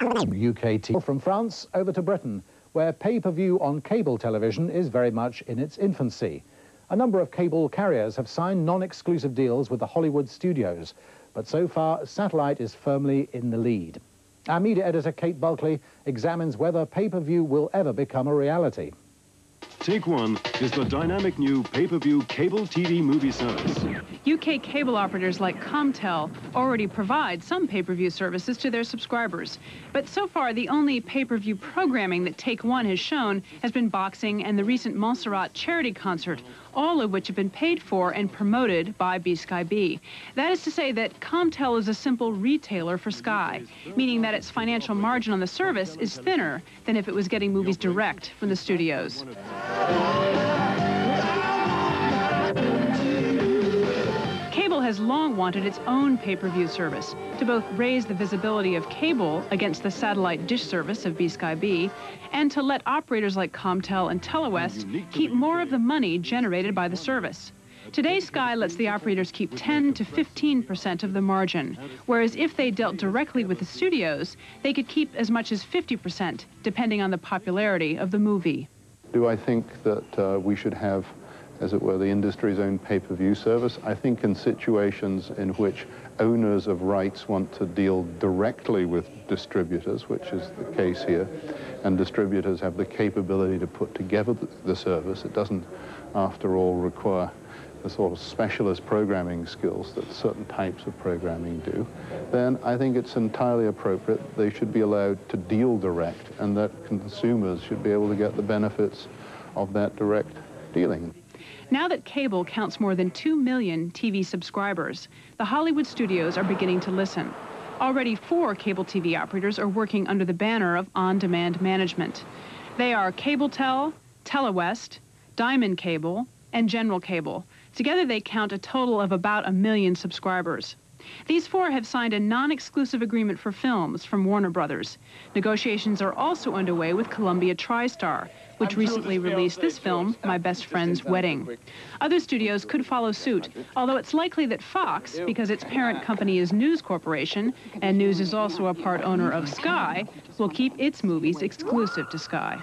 UK TV. From France over to Britain, where pay-per-view on cable television is very much in its infancy. A number of cable carriers have signed non-exclusive deals with the Hollywood studios, but so far satellite is firmly in the lead. Our media editor Kate Bulkley examines whether pay-per-view will ever become a reality. Take One is the dynamic new pay-per-view cable TV movie service. UK cable operators like CNNel already provide some pay-per-view services to their subscribers. But so far, the only pay-per-view programming that Take One has shown has been boxing and the recent Montserrat charity concert, all of which have been paid for and promoted by Sky B. That is to say that CNNel is a simple retailer for Sky, meaning that its financial margin on the service is thinner than if it was getting movies direct from the studios. Cable has long wanted its own pay-per-view service to both raise the visibility of cable against the satellite dish service of Sky B and to let operators like CNNel and Telewest keep more of the money generated by the service. Today, Sky lets the operators keep 10 to 15% of the margin, whereas if they dealt directly with the studios, they could keep as much as 50%, depending on the popularity of the movie. Do I think that we should have, as it were, the industry's own pay-per-view service? I think in situations in which owners of rights want to deal directly with distributors, which is the case here, and distributors have the capability to put together the service, it doesn't, after all, require the sort of specialist programming skills that certain types of programming do, then I think it's entirely appropriate they should be allowed to deal direct and that consumers should be able to get the benefits of that direct dealing. Now that cable counts more than 2 million TV subscribers, the Hollywood studios are beginning to listen. Already 4 cable TV operators are working under the banner of on-demand management. They are CableTel, Telewest, Diamond Cable, and General Cable. Together they count a total of about 1 million subscribers. These 4 have signed a non-exclusive agreement for films from Warner Brothers. Negotiations are also underway with Columbia TriStar, which recently released this film, My Best Friend's Wedding. Other studios could follow suit, although it's likely that Fox, because its parent company is News Corporation, and News is also a part owner of Sky, will keep its movies exclusive to Sky.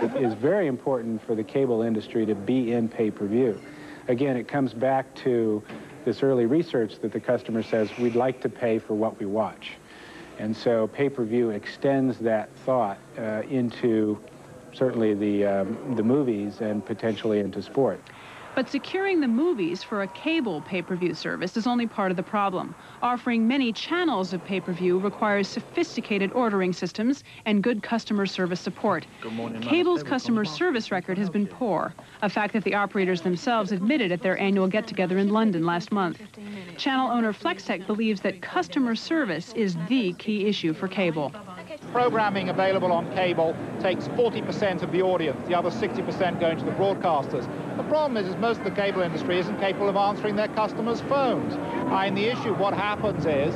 It is very important for the cable industry to be in pay-per-view. Again, it comes back to this early research that the customer says, we'd like to pay for what we watch. And so pay-per-view extends that thought into certainly the movies and potentially into sport. But securing the movies for a cable pay-per-view service is only part of the problem. Offering many channels of pay-per-view requires sophisticated ordering systems and good customer service support. Cable's customer service record has been poor, a fact that the operators themselves admitted at their annual get-together in London last month. Channel owner Flextech believes that customer service is the key issue for cable. Programming available on cable takes 40% of the audience, the other 60% going to the broadcasters. The problem is most of the cable industry isn't capable of answering their customers' phones. And the issue, what happens is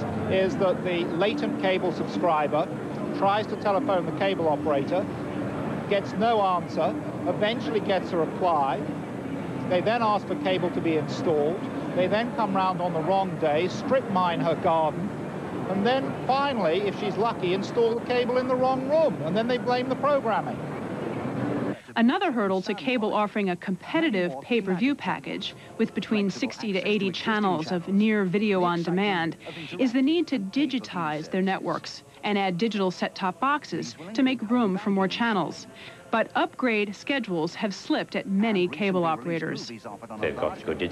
that the latent cable subscriber tries to telephone the cable operator, gets no answer, eventually gets a reply. They then ask for cable to be installed. They then come round on the wrong day, strip mine her garden, and then finally, if she's lucky, install the cable in the wrong room, and then they blame the programming. Another hurdle to cable offering a competitive pay-per-view package with between 60 to 80 channels of near video on demand is the need to digitize their networks and add digital set-top boxes to make room for more channels. But upgrade schedules have slipped at many cable operators. They've got good digital